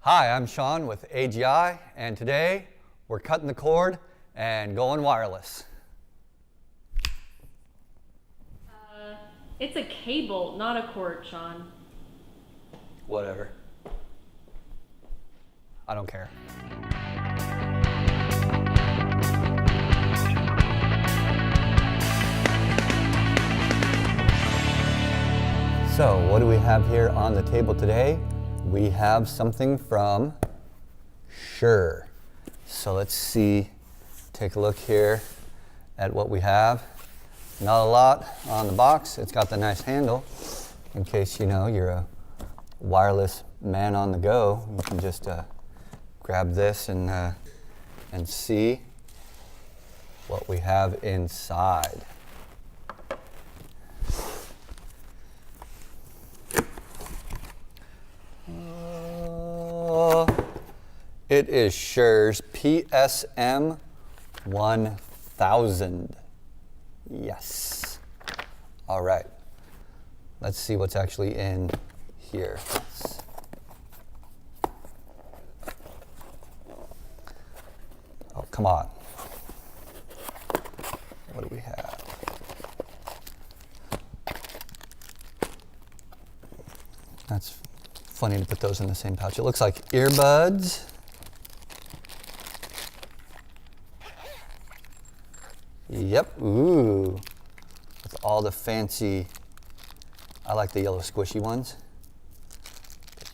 Hi, I'm Sean with AGI, and today we're cutting the cord and going wireless. It's a cable, not a cord, Sean. Whatever. I don't care. So, what do we have here on the table today? We have something from Shure. So let's see, take a look here at what we have. Not a lot on the box. It's got the nice handle in case you're a wireless man on the go. You can just grab this and see what we have inside. It is Shure's PSM 1000. Yes. All right. Let's see what's actually in here. Oh, come on. What do we have? That's funny to put those in the same pouch. It looks like earbuds. Yep, ooh, with all the fancy, I like the yellow squishy ones.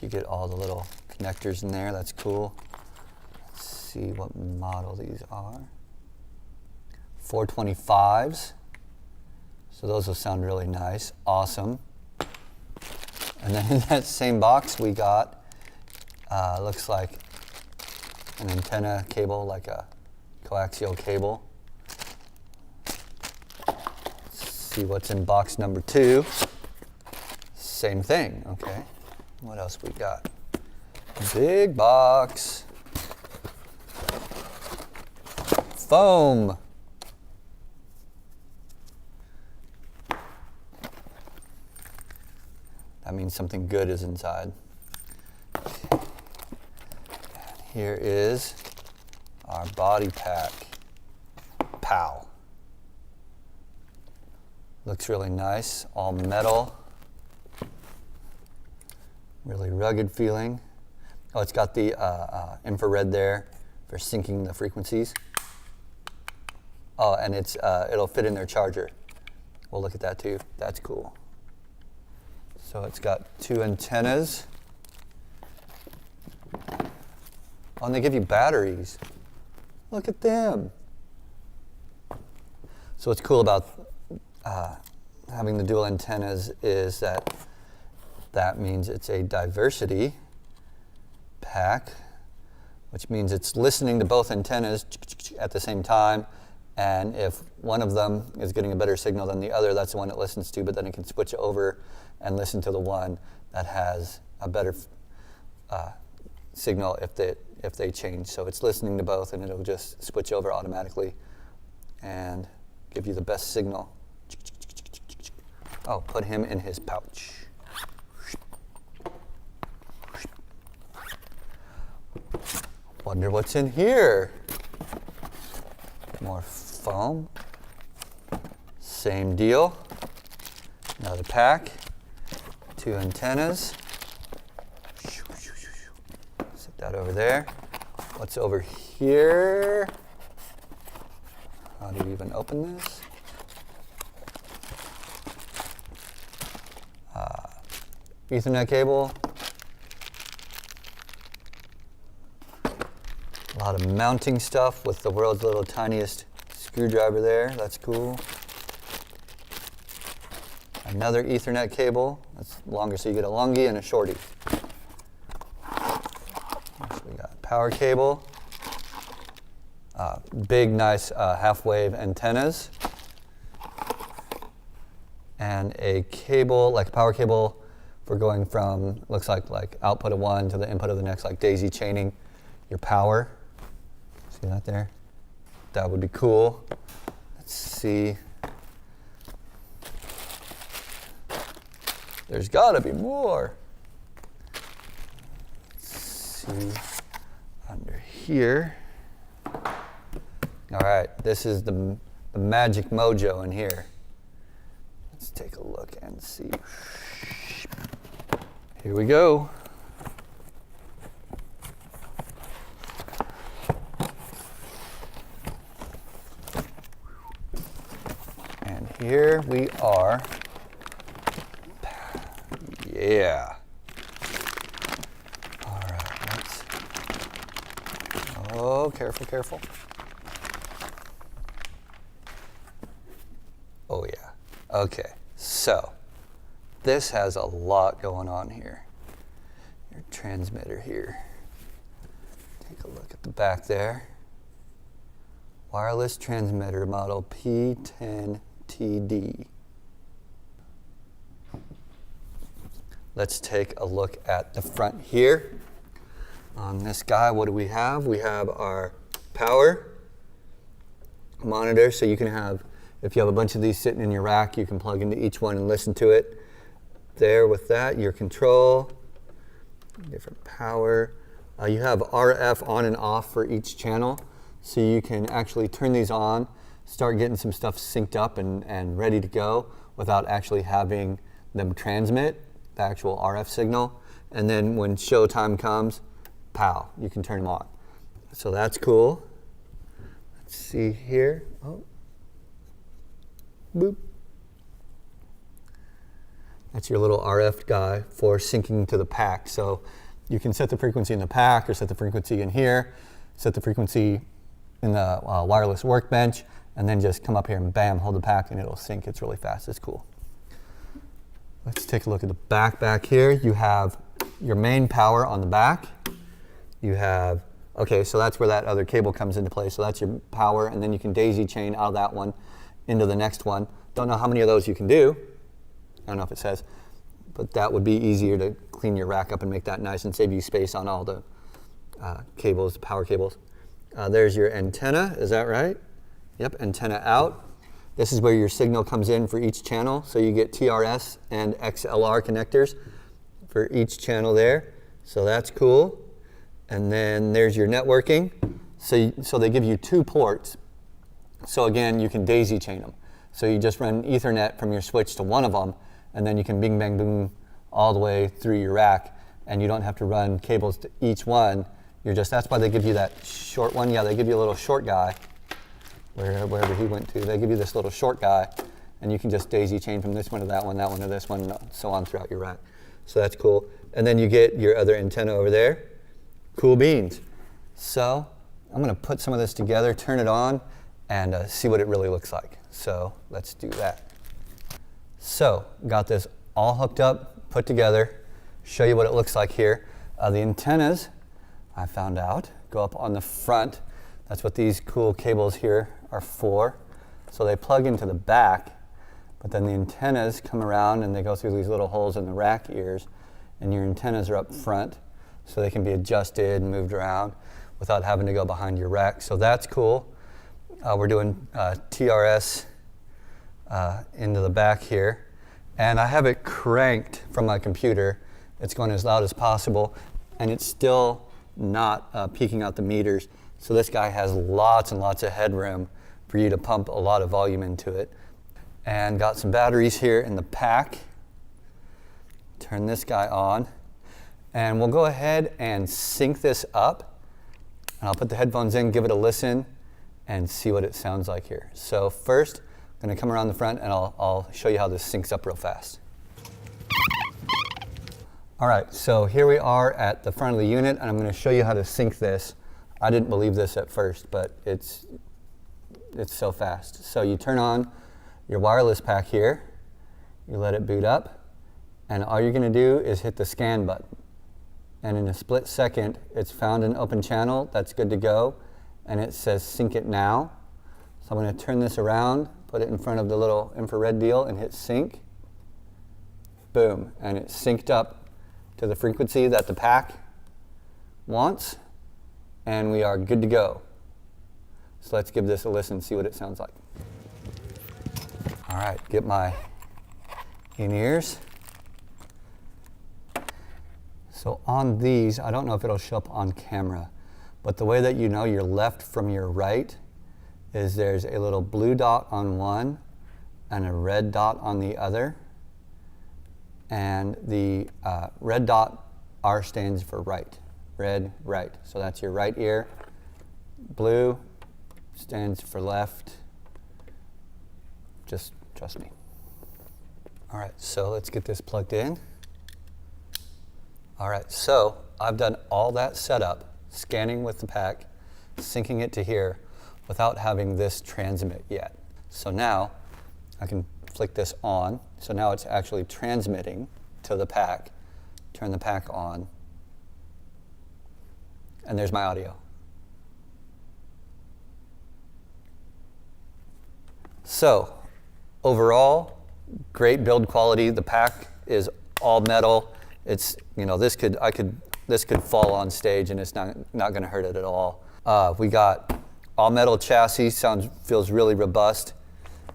You get all the little connectors in there, that's cool. Let's see what model these are. 425s, so those will sound really nice, awesome. And then in that same box we got, looks like an antenna cable, like a coaxial cable. See what's in box number 2. Same thing, okay. What else we got? Big box. Foam. That means something good is inside. Here is our body pack. Pow. Looks really nice, all metal. Really rugged feeling. Oh, it's got the infrared there for syncing the frequencies. Oh, and it'll fit in their charger. We'll look at that too. That's cool. So it's got 2 antennas. Oh, and they give you batteries. Look at them. So what's cool about having the dual antennas is that means it's a diversity pack, which means it's listening to both antennas at the same time, and if one of them is getting a better signal than the other, that's the one it listens to, but then it can switch over and listen to the one that has a better signal if they change. So it's listening to both, and it'll just switch over automatically and give you the best signal. Oh, put him in his pouch. Wonder what's in here. More foam. Same deal. Another pack. 2 antennas. Set that over there. What's over here? How do you even open this? Ethernet cable. A lot of mounting stuff with the world's little tiniest screwdriver there. That's cool. Another Ethernet cable. That's longer, so you get a longie and a shorty. So we got power cable. Big, nice half-wave antennas. And a cable, like a power cable, for going from, looks like output of one to the input of the next, like daisy chaining your power. See that there? That would be cool. Let's see. There's got to be more. Let's see. under here. All right, this is the magic mojo in here. Let's take a look and see. Here we go. And here we are. Yeah. All right, let's. Oh, careful, careful. Oh, yeah. Okay, so this has a lot going on here. Your transmitter here. Take a look at the back there. Wireless transmitter model P10TD. Let's take a look at the front here. On this guy, what do we have? We have our power monitor, so you can have, if you have a bunch of these sitting in your rack, you can plug into each one and listen to it. There with that, your control, different power. You have RF on and off for each channel, so you can actually turn these on, start getting some stuff synced up and ready to go without actually having them transmit the actual RF signal. And then when show time comes, pow, you can turn them on. So that's cool. Let's see here. Oh. Boop. That's your little RF guy for syncing to the pack. So you can set the frequency in the pack or set the frequency in here, set the frequency in the wireless workbench, and then just come up here and bam, hold the pack and it'll sync. It's really fast. It's cool. Let's take a look at the back here. You have your main power on the back. You have, okay, so that's where that other cable comes into play. So that's your power, and then you can daisy chain out of that one into the next one. Don't know how many of those you can do. I don't know if it says, but that would be easier to clean your rack up and make that nice and save you space on all the cables, power cables. There's your antenna, is that right? Yep, antenna out. This is where your signal comes in for each channel. So you get TRS and XLR connectors for each channel there. So that's cool. And then there's your networking. So they give you 2 ports. So again, you can daisy chain them. So you just run Ethernet from your switch to one of them, and then you can bing, bang, boom all the way through your rack, and you don't have to run cables to each one. That's why they give you that short one. Yeah, they give you a little short guy, wherever he went to. They give you this little short guy, and you can just daisy chain from this one to that one to this one, and so on throughout your rack. So that's cool. And then you get your other antenna over there. Cool beans. So I'm going to put some of this together, turn it on, and see what it really looks like. So let's do that. So got this all hooked up, put together, show you what it looks like here. The antennas, I found out, go up on the front. That's what these cool cables here are for. So they plug into the back, but then the antennas come around and they go through these little holes in the rack ears, and your antennas are up front, so they can be adjusted and moved around without having to go behind your rack. So that's cool. We're doing TRS into the back here. And I have it cranked from my computer. It's going as loud as possible, and it's still not peaking out the meters. So this guy has lots and lots of headroom for you to pump a lot of volume into it. And got some batteries here in the pack. Turn this guy on. And we'll go ahead and sync this up. And I'll put the headphones in, give it a listen, and see what it sounds like here. So first, I'm going to come around the front and I'll show you how this syncs up real fast. All right, so here we are at the front of the unit, and I'm going to show you how to sync this. I didn't believe this at first, but it's so fast. So you turn on your wireless pack here, you let it boot up, and all you're going to do is hit the scan button. And in a split second, it's found an open channel that's good to go, and it says sync it now. So I'm going to turn this around, put it in front of the little infrared deal, and hit sync. Boom, and it's synced up to the frequency that the pack wants, and we are good to go. So let's give this a listen, see what it sounds like. All right, get my in-ears. So on these, I don't know if it'll show up on camera, but the way that you know your left from your right is there's a little blue dot on one and a red dot on the other. And the red dot, R stands for right. Red, right. So that's your right ear. Blue stands for left. Just trust me. All right, so let's get this plugged in. All right, so I've done all that setup, scanning with the pack, syncing it to here without having this transmit yet. So now I can flick this on. So now it's actually transmitting to the pack. Turn the pack on. And there's my audio. So overall, great build quality. The pack is all metal. It's, you know, this could fall on stage and it's not going to hurt it at all. We got all metal chassis. Feels really robust.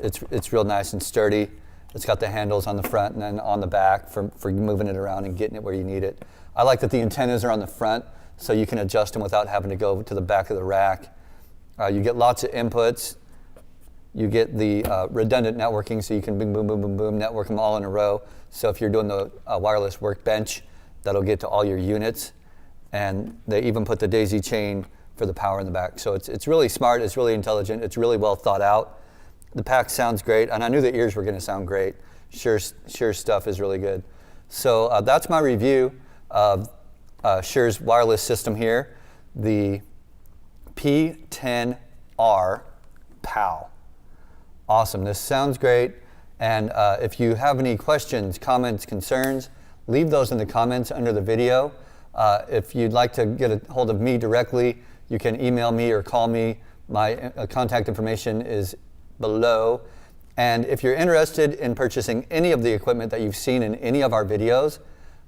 It's real nice and sturdy. It's got the handles on the front and then on the back for moving it around and getting it where you need it. I like that the antennas are on the front so you can adjust them without having to go to the back of the rack. You get lots of inputs. You get the redundant networking, so you can boom, boom, boom, boom, boom, network them all in a row. So if you're doing the wireless workbench, that'll get to all your units. And they even put the daisy chain for the power in the back. So it's really smart, it's really intelligent, it's really well thought out. The pack sounds great, and I knew the ears were going to sound great. Shure stuff is really good. So that's my review of Shure's wireless system here, the P10R POW. Awesome, this sounds great. And if you have any questions, comments, concerns, leave those in the comments under the video. If you'd like to get a hold of me directly, you can email me or call me. My contact information is below. And if you're interested in purchasing any of the equipment that you've seen in any of our videos,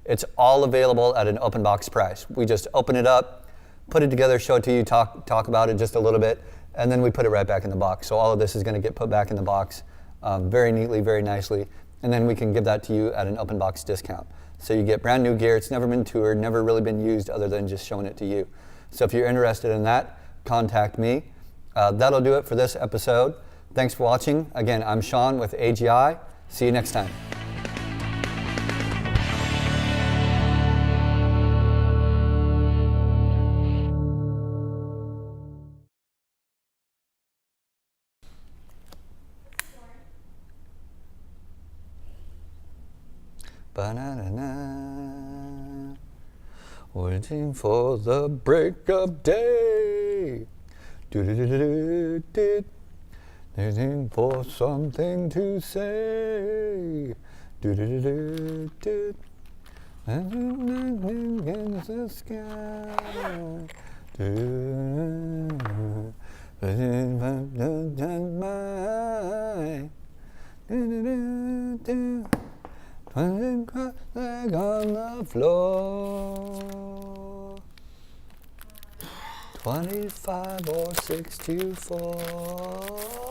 it's all available at an open box price. We just open it up, put it together, show it to you, talk about it just a little bit, and then we put it right back in the box. So all of this is going to get put back in the box very neatly, very nicely, and then we can give that to you at an open box discount. So you get brand new gear. It's never been toured, never really been used other than just showing it to you. So if you're interested in that, contact me. That'll do it for this episode. Thanks for watching. Again, I'm Sean with AGI. See you next time. Ba-na-na-na. Waiting for the break of day. Do-do-do-do-do. Waiting for something to say. Do-do-do-do-do. Against the sky. Do-do-do-do-do. Leg on the floor. 25 or 6 to 4.